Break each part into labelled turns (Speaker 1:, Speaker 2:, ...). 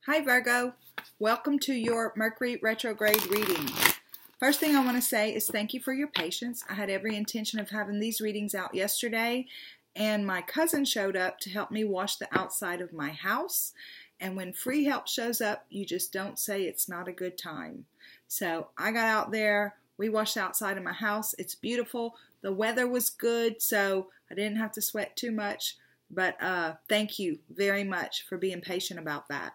Speaker 1: Hi Virgo, welcome to your Mercury retrograde reading. First thing I want to say is thank you for your patience. I had every intention of having these readings out yesterday, and my cousin showed up to help me wash the outside of my house. And when free help shows up, you just don't say it's not a good time. So I got out there, we washed the outside of my house. It's beautiful. The weather was good, so I didn't have to sweat too much. But thank you very much for being patient about that.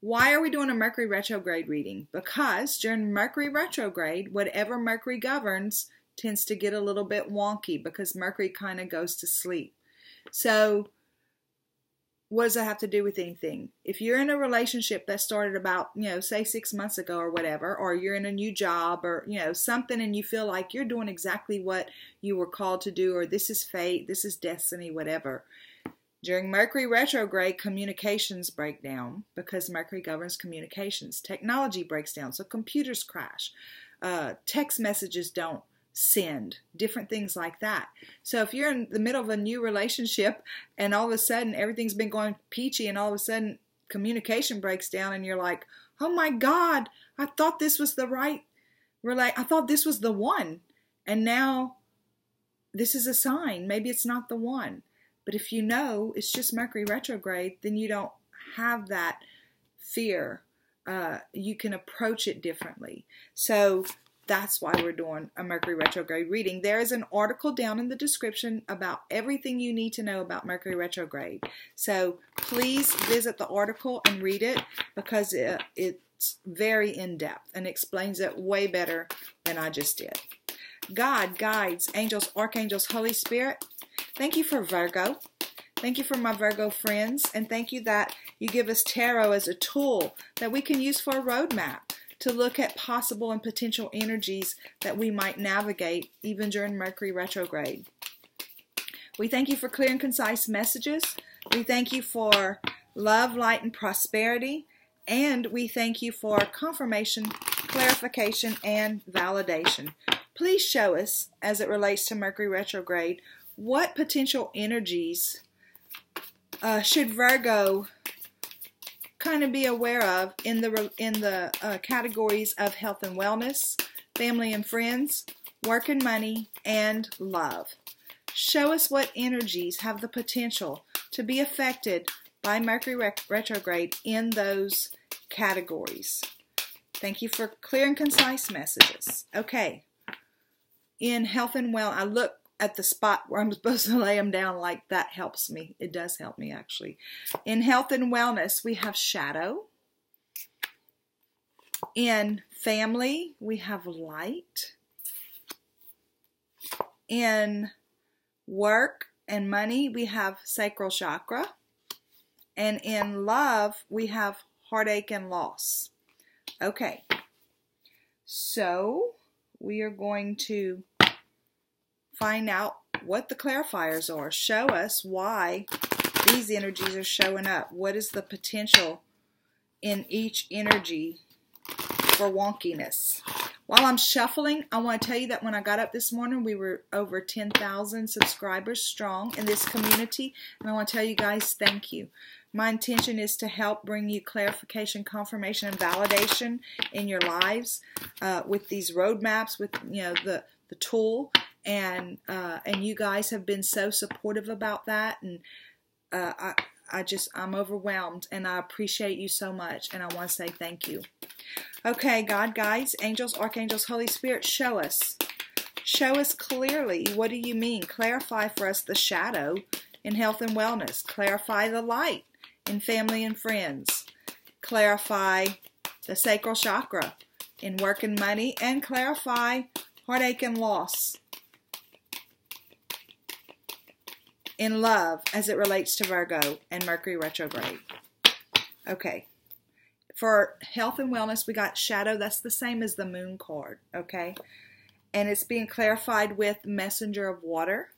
Speaker 1: Why are we doing a Mercury retrograde reading? Because during Mercury retrograde, whatever Mercury governs tends to get a little bit wonky because Mercury kind of goes to sleep. So what does that have to do with anything? If you're in a relationship that started about, say 6 months ago or whatever, or you're in a new job or, something, and you feel like you're doing exactly what you were called to do, or this is fate, this is destiny, whatever. During Mercury retrograde, communications break down because Mercury governs communications. Technology breaks down, so computers crash. Text messages don't send, different things like that. So if you're in the middle of a new relationship and all of a sudden everything's been going peachy and all of a sudden communication breaks down and you're like, oh my God, I thought this was the right, I thought this was the one. And now this is a sign. Maybe it's not the one. But if you know it's just Mercury retrograde, then you don't have that fear. You can approach it differently. So that's why we're doing a Mercury retrograde reading. There is an article down in the description about everything you need to know about Mercury retrograde. So please visit the article and read it because it's very in-depth and explains it way better than I just did. God, guides, angels, archangels, Holy Spirit, thank you for Virgo. Thank you for my Virgo friends. And thank you that you give us tarot as a tool that we can use for a roadmap to look at possible and potential energies that we might navigate even during Mercury retrograde. We thank you for clear and concise messages. We thank you for love, light, and prosperity. And we thank you for confirmation, clarification, and validation. Please show us, as it relates to Mercury retrograde, what potential energies should Virgo kind of be aware of in the categories of health and wellness, family and friends, work and money, and love. Show us what energies have the potential to be affected by Mercury retrograde in those categories. Thank you for clear and concise messages. Okay. In health and well, I look at the spot where I'm supposed to lay them down, like that helps me. It does help me, actually. In health and wellness, we have shadow. In family, we have light. In work and money, we have sacral chakra. And in love, we have heartache and loss. Okay, so we are going to find out what the clarifiers are. Show us why these energies are showing up. What is the potential in each energy for wonkiness? While I'm shuffling, I want to tell you that when I got up this morning, we were over 10,000 subscribers strong in this community. And I want to tell you guys, thank you. My intention is to help bring you clarification, confirmation, and validation in your lives with these roadmaps, with the tool. And you guys have been so supportive about that, and I'm overwhelmed, and I appreciate you so much, and I want to say thank you. Okay, God, guides, angels, archangels, Holy Spirit, show us clearly. What do you mean? Clarify for us the shadow in health and wellness. Clarify the light in family and friends. Clarify the sacral chakra in work and money, and clarify heartache and loss in love as it relates to Virgo and Mercury retrograde. Okay. For health and wellness, we got shadow. That's the same as the moon card. Okay. And it's being clarified with messenger of water.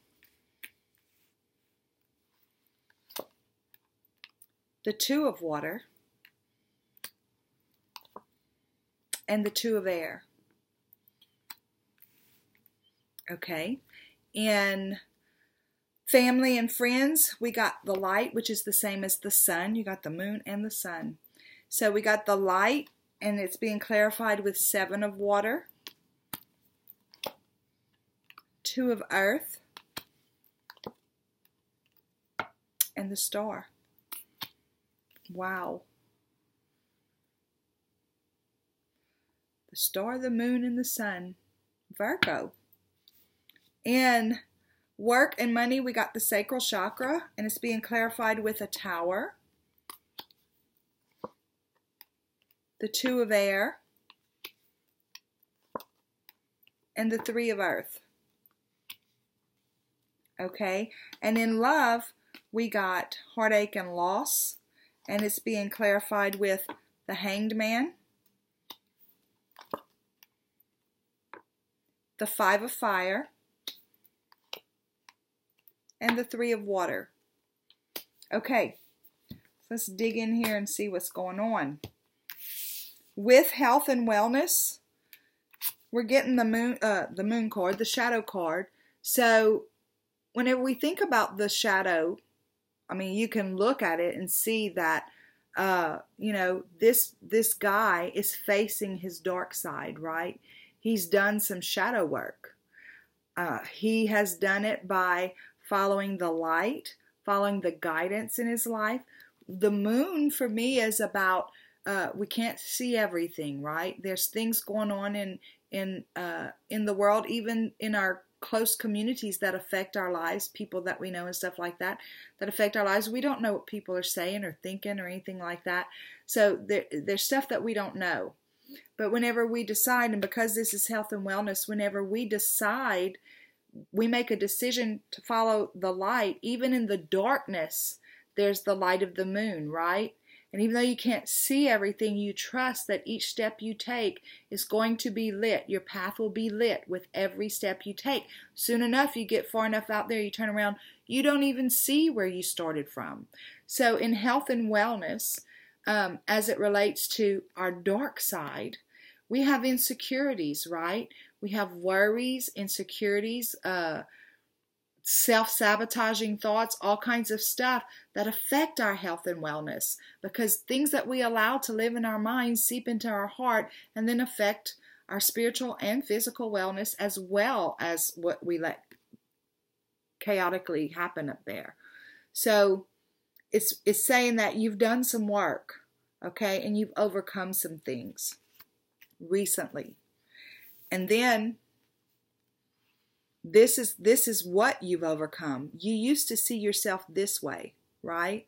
Speaker 1: The two of water. And the two of air. Okay. In family and friends, we got the light, which is the same as the sun. You got the moon and the sun. So we got the light, and it's being clarified with 7 of water, 2 of earth, and the star. Wow. The star, the moon, and the sun. Virgo. In work and money, we got the sacral chakra, and it's being clarified with a tower, the 2 of air, and the 3 of earth. Okay, and in love, we got heartache and loss, and it's being clarified with the Hanged Man, the 5 of fire, and the 3 of water. Okay, so let's dig in here and see what's going on. With health and wellness, we're getting the moon card, the shadow card. So whenever we think about the shadow, I mean, you can look at it and see that, you know, this guy is facing his dark side, right? He's done some shadow work. He has done it by following the light, following the guidance in his life. The moon for me is about, we can't see everything, right? There's things going on in the world, even in our close communities, that affect our lives, people that we know and stuff like that, that affect our lives. We don't know what people are saying or thinking or anything like that. So there's stuff that we don't know. But whenever we decide, and because this is health and wellness, whenever we decide, we make a decision to follow the light. Even in the darkness, there's the light of the moon, right? And even though you can't see everything, you trust that each step you take is going to be lit. Your path will be lit with every step you take. Soon enough, you get far enough out there, you turn around, you don't even see where you started from. So in health and wellness, as it relates to our dark side, we have insecurities, right? We have worries, insecurities, self-sabotaging thoughts, all kinds of stuff that affect our health and wellness, because things that we allow to live in our minds seep into our heart and then affect our spiritual and physical wellness, as well as what we let chaotically happen up there. So it's saying that you've done some work, okay, and you've overcome some things recently. And then this is what you've overcome. You used to see yourself this way, right?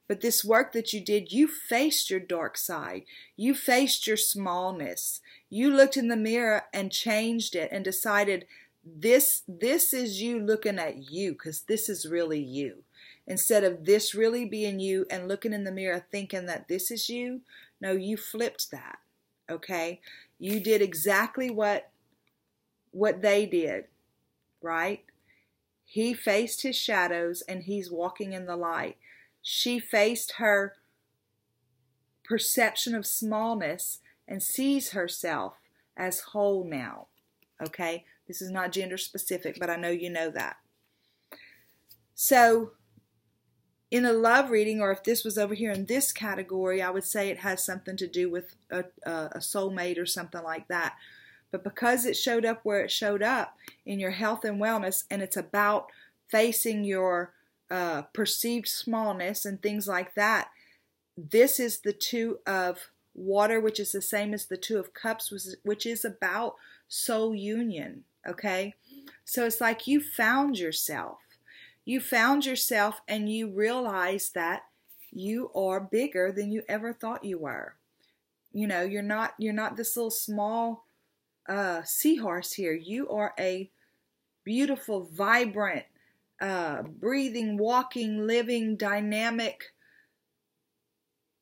Speaker 1: But this work that you did, you faced your dark side. You faced your smallness. You looked in the mirror and changed it and decided this is you looking at you, because this is really you. Instead of this really being you and looking in the mirror thinking that this is you, no, you flipped that, okay? You did exactly what they did. Right? He faced his shadows and he's walking in the light. She faced her perception of smallness and sees herself as whole now. Okay? This is not gender specific, but I know you know that. So, in a love reading, or if this was over here in this category, I would say it has something to do with a soulmate or something like that. But because it showed up where it showed up in your health and wellness, and it's about facing your perceived smallness and things like that, this is the 2 of water, which is the same as the 2 of cups, which is about soul union, okay? So it's like you found yourself. You found yourself and you realize that you are bigger than you ever thought you were. You know, you're not this little small seahorse here. You are a beautiful, vibrant, breathing, walking, living, dynamic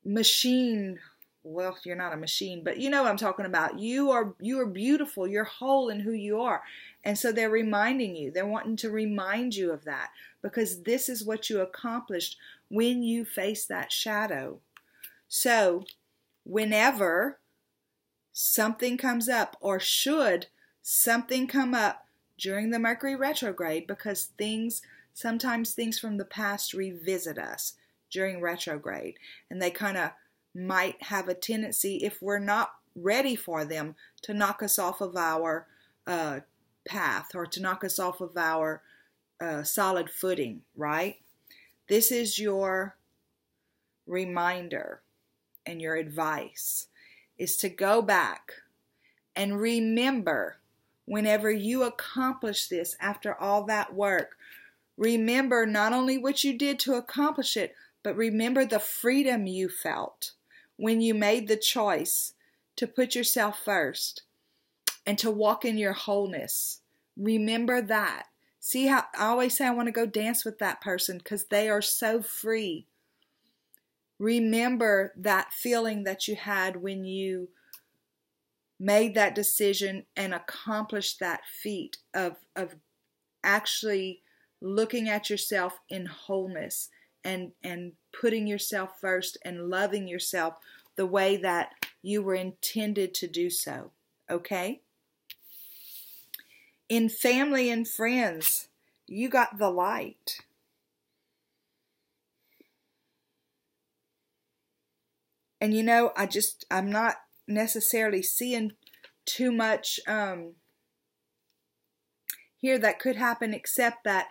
Speaker 1: machine. Well, you're not a machine, but you know what I'm talking about. You are beautiful. You're whole in who you are. And so they're reminding you. They're wanting to remind you of that, because this is what you accomplished when you face that shadow. So whenever something comes up, or should something come up during the Mercury retrograde, because sometimes things from the past revisit us during retrograde, and they kind of might have a tendency, if we're not ready for them, to knock us off of our path, or to knock us off of our solid footing, right? This is your reminder and your advice, is to go back and remember, whenever you accomplish this after all that work, remember not only what you did to accomplish it, but remember the freedom you felt when you made the choice to put yourself first and to walk in your wholeness. Remember that. See how I always say I want to go dance with that person because they are so free. Remember that feeling that you had when you made that decision and accomplished that feat of actually looking at yourself in wholeness and putting yourself first and loving yourself the way that you were intended to do so. Okay? In family and friends, you got the light. And you know, I'm not necessarily seeing too much here that could happen, except that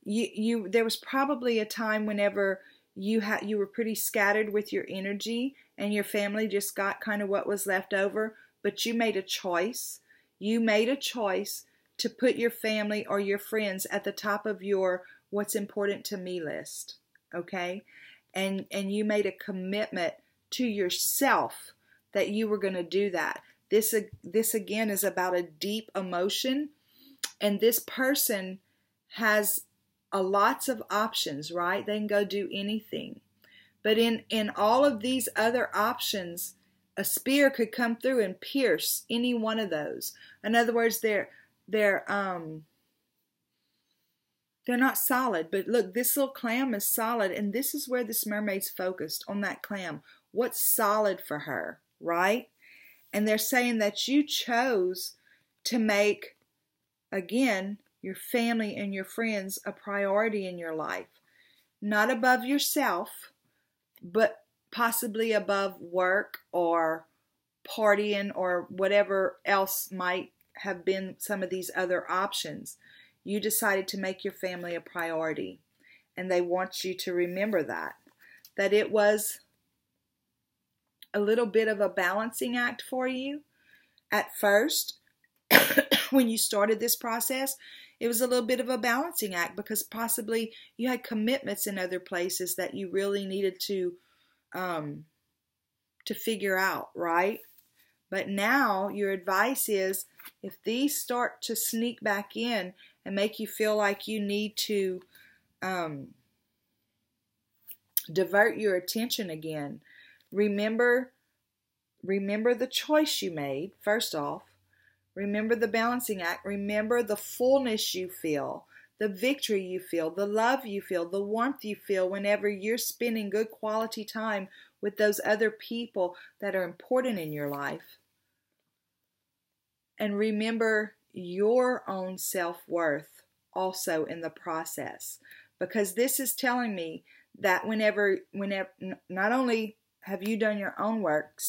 Speaker 1: there was probably a time whenever you were pretty scattered with your energy and your family just got kind of what was left over, but you made a choice. You made a choice to put your family or your friends at the top of your what's important to me list, okay? And you made a commitment to yourself that you were going to do that. This again is about a deep emotion, and this person has lots of options, right? They can go do anything. But in all of these other options, a spear could come through and pierce any one of those. In other words, they're not solid. But look, this little clam is solid, and this is where this mermaid's focused, on that clam. What's solid for her, right? And they're saying that you chose to make, again, your family and your friends a priority in your life. Not above yourself, but possibly above work or partying or whatever else might have been some of these other options. You decided to make your family a priority. And they want you to remember that it was a little bit of a balancing act for you at first. When you started this process, it was a little bit of a balancing act because possibly you had commitments in other places that you really needed to figure out, right? But now your advice is, if these start to sneak back in and make you feel like you need to divert your attention again, remember the choice you made, first off. Remember the balancing act. Remember the fullness you feel, the victory you feel, the love you feel, the warmth you feel whenever you're spending good quality time with those other people that are important in your life. And remember your own self-worth also in the process. Because this is telling me that whenever not only have you done your own work,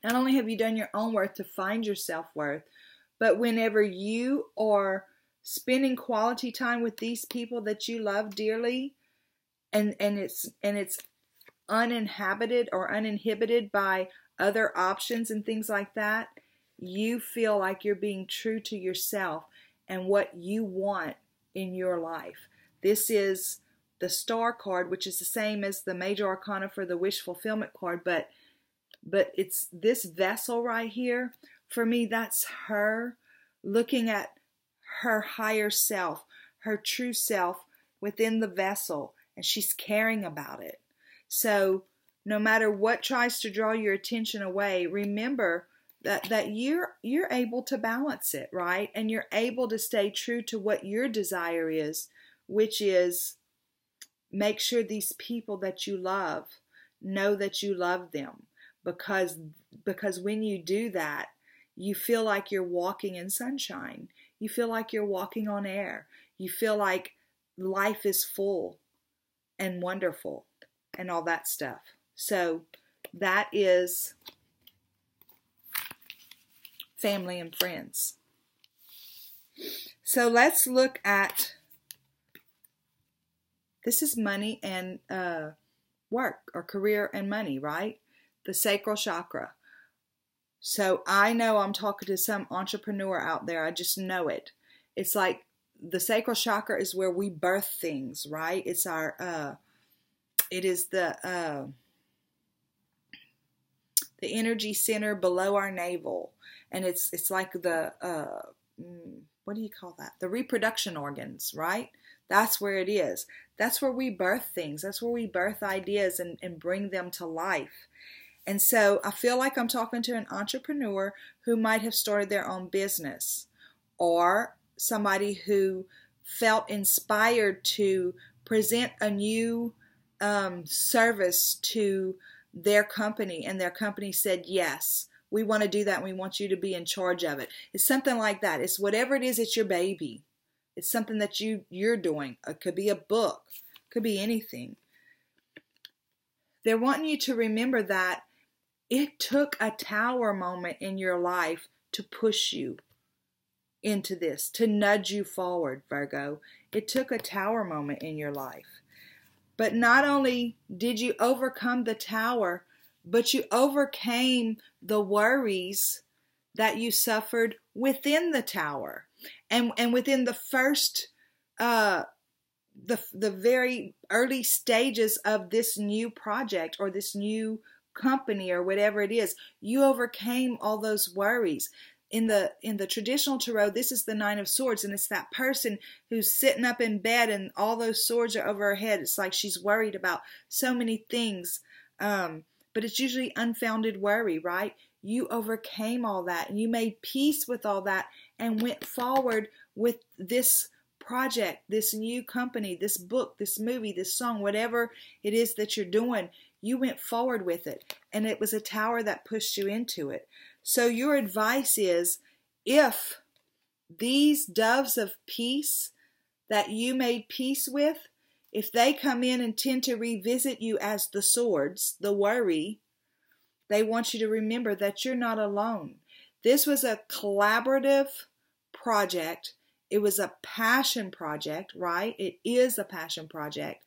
Speaker 1: not only have you done your own work to find your self-worth, but whenever you are spending quality time with these people that you love dearly, and it's uninhabited or uninhibited by other options and things like that, you feel like you're being true to yourself and what you want in your life. This is the Star card, which is the same as the Major Arcana for the Wish Fulfillment card, but it's this vessel right here. For me, that's her looking at her higher self, her true self within the vessel, and she's caring about it. So no matter what tries to draw your attention away, remember that you're able to balance it, right? And you're able to stay true to what your desire is, which is make sure these people that you love know that you love them. Because when you do that, you feel like you're walking in sunshine. You feel like you're walking on air. You feel like life is full. and wonderful and all that stuff. So that is family and friends. So let's look at, this is money and work, or career and money, right? The sacral chakra. So I know I'm talking to some entrepreneur out there. I just know it. It's like the sacral chakra is where we birth things, right? It's our, it is the energy center below our navel. And it's like the, what do you call that? The reproduction organs, right? That's where it is. That's where we birth things. That's where we birth ideas and bring them to life. And so I feel like I'm talking to an entrepreneur who might have started their own business, or somebody who felt inspired to present a new service to their company, and their company said, yes, we want to do that, and we want you to be in charge of it. It's something like that. It's whatever it is, it's your baby. It's something that you're doing. It could be a book. It could be anything. They're wanting you to remember that it took a tower moment in your life to push you into this, to nudge you forward, Virgo. It took a tower moment in your life. But not only did you overcome the tower, but you overcame the worries that you suffered within the tower. And within the first, the very early stages of this new project or this new company or whatever it is, you overcame all those worries. In the traditional tarot, this is the Nine of Swords, and it's that person who's sitting up in bed and all those swords are over her head. It's like she's worried about so many things, but it's usually unfounded worry, right? You overcame all that, and you made peace with all that and went forward with this project, this new company, this book, this movie, this song, whatever it is that you're doing. You went forward with it, and it was a tower that pushed you into it. So your advice is, if these doves of peace that you made peace with, if they come in and tend to revisit you as the swords, the worry, they want you to remember that you're not alone. This was a collaborative project. It was a passion project, right? It is a passion project.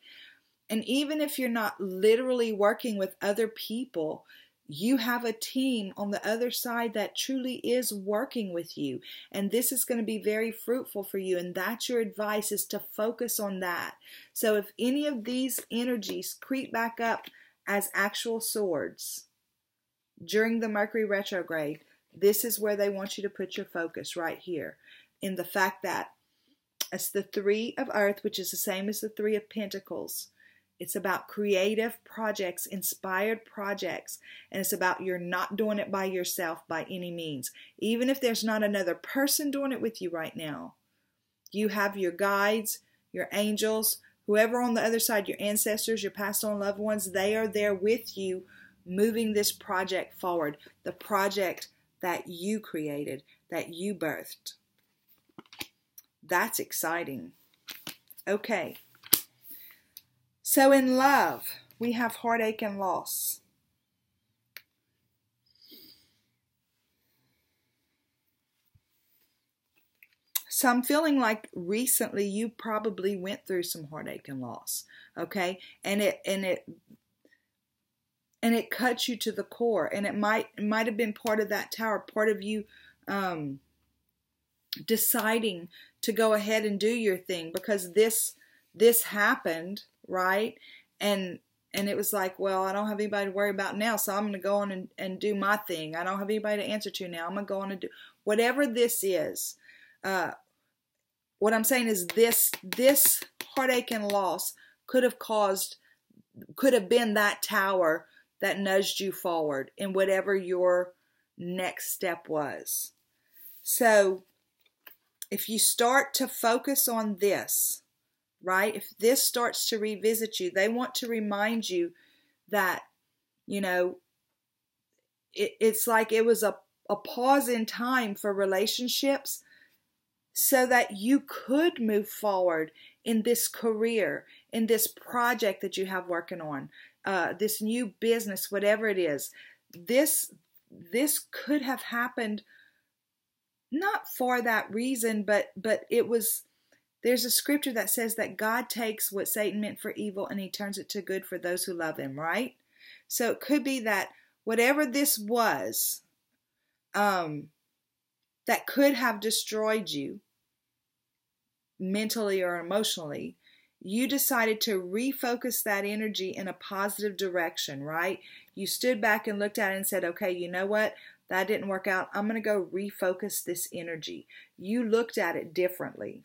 Speaker 1: And even if you're not literally working with other people, you have a team on the other side that truly is working with you. And this is going to be very fruitful for you. And that's your advice, is to focus on that. So if any of these energies creep back up as actual swords during the Mercury retrograde, this is where they want you to put your focus, right here, in the fact that it's the Three of Earth, which is the same as the Three of Pentacles. It's about creative projects, inspired projects, and it's about you're not doing it by yourself by any means. Even if there's not another person doing it with you right now, you have your guides, your angels, whoever on the other side, your ancestors, your passed on loved ones, they are there with you moving this project forward, the project that you created, that you birthed. That's exciting. Okay. So in love, we have heartache and loss. So I'm feeling like recently you probably went through some heartache and loss, okay? And it cuts you to the core, and it might have been part of that tower, part of you deciding to go ahead and do your thing, because this happened, right? And it was like, well, I don't have anybody to worry about now, so I'm going to go on and do my thing. I don't have anybody to answer to now. I'm going to go on and do whatever this is. What I'm saying is this heartache and loss could have been that tower that nudged you forward in whatever your next step was. So if you start to focus on this, right? If this starts to revisit you, they want to remind you that, you know, it's like it was a pause in time for relationships so that you could move forward in this career, in this project that you have working on, this new business, whatever it is. This could have happened not for that reason, but it was. There's a scripture that says that God takes what Satan meant for evil and he turns it to good for those who love him, right? So it could be that whatever this was, that could have destroyed you mentally or emotionally, you decided to refocus that energy in a positive direction, right? You stood back and looked at it and said, okay, you know what? That didn't work out. I'm going to go refocus this energy. You looked at it differently.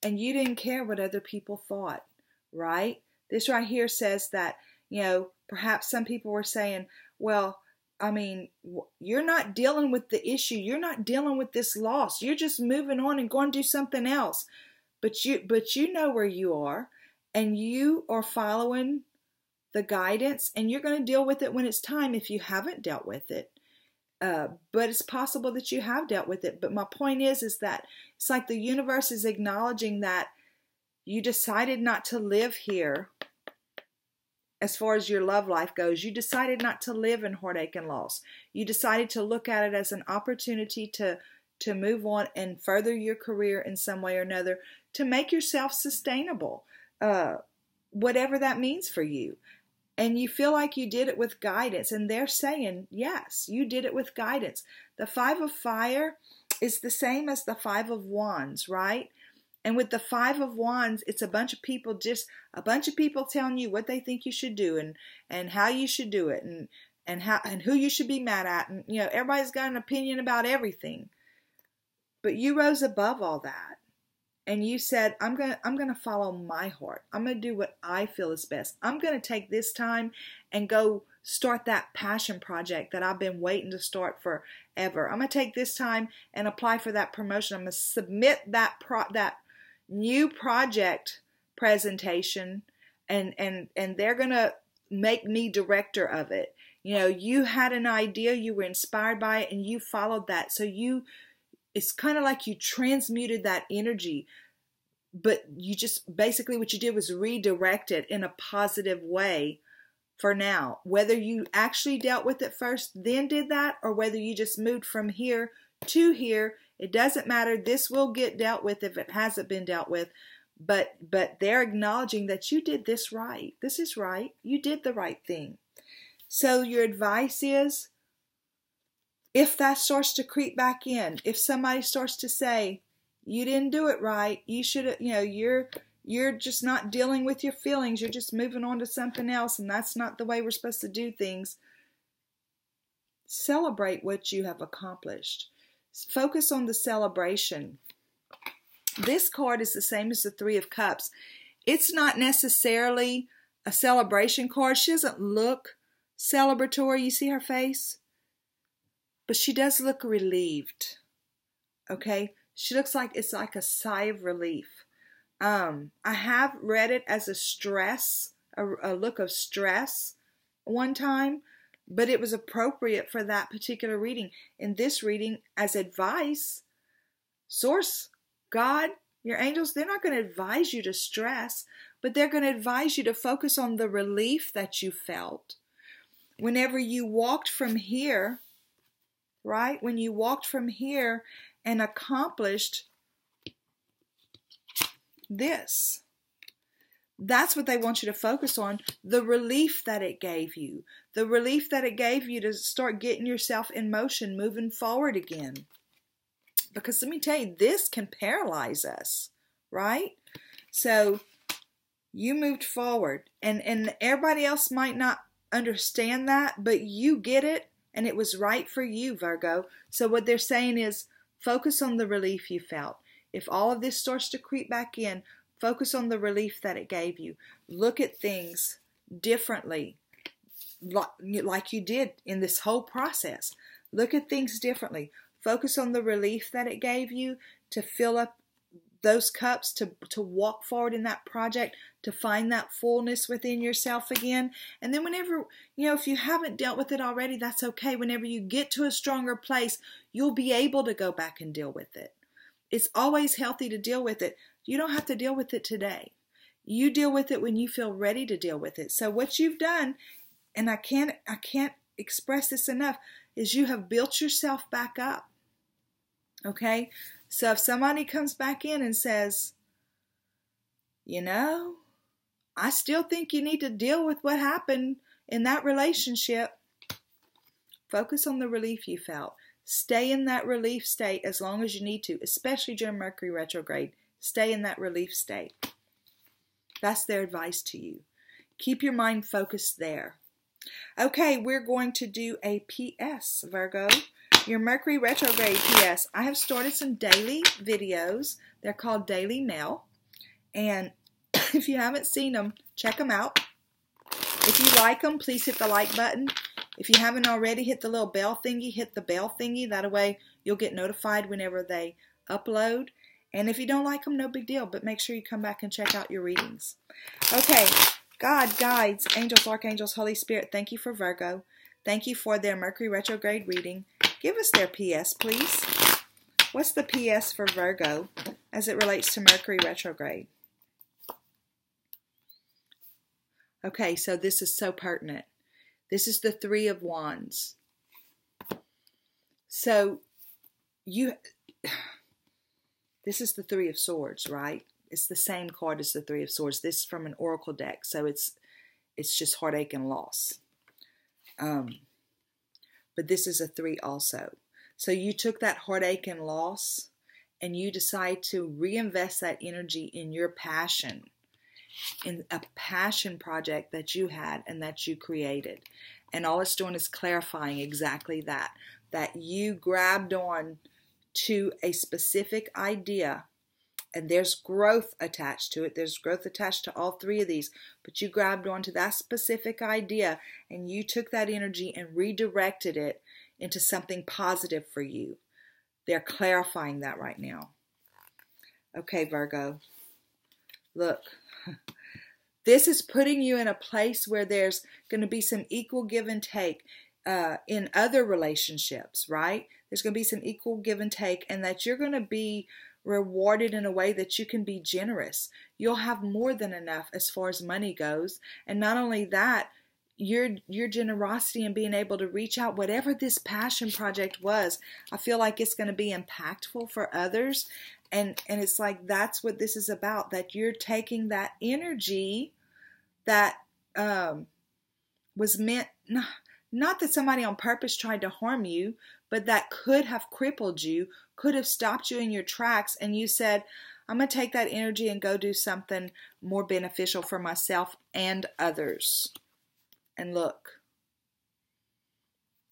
Speaker 1: And you didn't care what other people thought, right? This right here says that, perhaps some people were saying, well, I mean, you're not dealing with the issue. You're not dealing with this loss. You're just moving on and going to do something else. But you know where you are, and you are following the guidance, and you're going to deal with it when it's time if you haven't dealt with it. But it's possible that you have dealt with it. But my point is that it's like the universe is acknowledging that you decided not to live here as far as your love life goes. You decided not to live in heartache and loss. You decided to look at it as an opportunity to move on and further your career in some way or another, to make yourself sustainable, whatever that means for you. And you feel like you did it with guidance. And they're saying, yes, you did it with guidance. The 5 of Fire is the same as the 5 of Wands, right? And with the 5 of Wands, it's a bunch of people telling you what they think you should do and how you should do it and who you should be mad at. And, everybody's got an opinion about everything. But you rose above all that. And you said, I'm going to follow my heart. I'm going to do what I feel is best. I'm going to take this time and go start that passion project that I've been waiting to start forever. I'm going to take this time and apply for that promotion. I'm going to submit that new project presentation, and they're going to make me director of it. You had an idea, you were inspired by it, and you followed that. So it's kind of like you transmuted that energy, but you just basically what you did was redirect it in a positive way for now. Whether you actually dealt with it first, then did that, or whether you just moved from here to here, it doesn't matter. This will get dealt with if it hasn't been dealt with. But they're acknowledging that you did this right. This is right. You did the right thing. So your advice is, if that starts to creep back in, if somebody starts to say, you didn't do it right, you should, you're just not dealing with your feelings, you're just moving on to something else, and that's not the way we're supposed to do things. Celebrate what you have accomplished. Focus on the celebration. This card is the same as the 3 of Cups. It's not necessarily a celebration card. She doesn't look celebratory. You see her face? But she does look relieved, okay? She looks like it's like a sigh of relief. I have read it as a look of stress one time, but it was appropriate for that particular reading. In this reading, as advice, Source, God, your angels, they're not going to advise you to stress, but they're going to advise you to focus on the relief that you felt. Whenever you walked from here, right? When you walked from here and accomplished this. That's what they want you to focus on. The relief that it gave you. The relief that it gave you to start getting yourself in motion, moving forward again. Because let me tell you, this can paralyze us, right? So you moved forward. And everybody else might not understand that, but you get it. And it was right for you, Virgo. So what they're saying is, focus on the relief you felt. If all of this starts to creep back in, focus on the relief that it gave you. Look at things differently, like you did in this whole process. Look at things differently. Focus on the relief that it gave you to fill up those cups, to walk forward in that project, to find that fullness within yourself again. And then whenever, if you haven't dealt with it already, that's okay. Whenever you get to a stronger place, you'll be able to go back and deal with it. it's always healthy to deal with it. You don't have to deal with it today. You deal with it when you feel ready to deal with it. So what you've done, and I can't express this enough, is you have built yourself back up. Okay? So if somebody comes back in and says, you know, I still think you need to deal with what happened in that relationship, focus on the relief you felt. Stay in that relief state as long as you need to, especially during Mercury retrograde. Stay in that relief state. That's their advice to you. Keep your mind focused there. Okay, we're going to do a PS, Virgo. Your Mercury retrograde PS. I have started some daily videos. They're called Daily Mail. And if you haven't seen them, check them out. If you like them, please hit the like button. If you haven't already, hit the little bell thingy. Hit the bell thingy. That way you'll get notified whenever they upload. And if you don't like them, no big deal. But make sure you come back and check out your readings. Okay. God, guides, angels, archangels, Holy Spirit, thank you for Virgo. Thank you for their Mercury retrograde reading. Give us their PS, please. What's the PS for Virgo as it relates to Mercury retrograde? Okay, so this is so pertinent. This is the Three of Wands. So, this is the Three of Swords, right? It's the same card as the Three of Swords. This is from an oracle deck, so it's just heartache and loss. But this is a 3 also. So you took that heartache and loss, and you decide to reinvest that energy in your passion, in a passion project that you had and that you created. And all it's doing is clarifying exactly that you grabbed on to a specific idea. And there's growth attached to it. There's growth attached to all 3 of these. But you grabbed onto that specific idea and you took that energy and redirected it into something positive for you. They're clarifying that right now. Okay, Virgo. Look. This is putting you in a place where there's going to be some equal give and take in other relationships, right? There's going to be some equal give and take, and that you're going to be rewarded in a way that you can be generous. You'll have more than enough as far as money goes. And not only that, your generosity and being able to reach out, whatever this passion project was, I feel like it's going to be impactful for others. And it's like, that's what this is about, that you're taking that energy that was meant, not that somebody on purpose tried to harm you, but that could have crippled you, could have stopped you in your tracks, and you said, I'm going to take that energy and go do something more beneficial for myself and others. And look,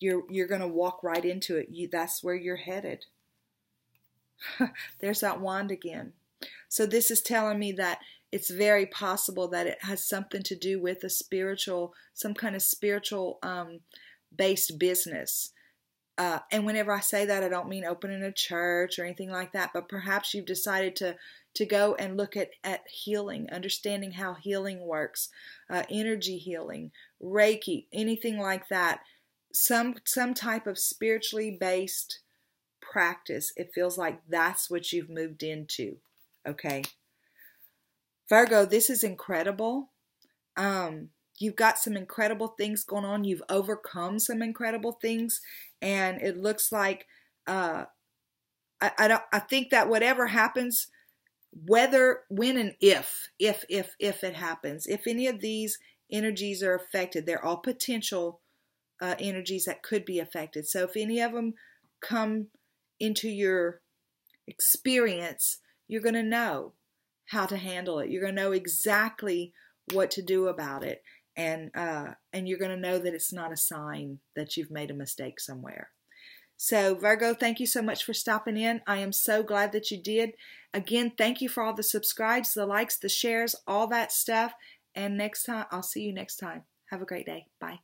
Speaker 1: you're going to walk right into it. That's where you're headed. There's that wand again. So this is telling me that it's very possible that it has something to do with a spiritual, some kind of spiritual based business. And whenever I say that, I don't mean opening a church or anything like that, but perhaps you've decided to go and look at healing, understanding how healing works, energy healing, Reiki, anything like that. Some type of spiritually based practice. It feels like that's what you've moved into. Okay. Virgo, this is incredible. You've got some incredible things going on. You've overcome some incredible things. And it looks like, I think that whatever happens, whether, when, and if it happens, if any of these energies are affected, they're all potential energies that could be affected. So if any of them come into your experience, you're going to know how to handle it. You're going to know exactly what to do about it. And you're going to know that it's not a sign that you've made a mistake somewhere. So Virgo, thank you so much for stopping in. I am so glad that you did. Again, thank you for all the subscribes, the likes, the shares, all that stuff. And next time, I'll see you next time. Have a great day. Bye.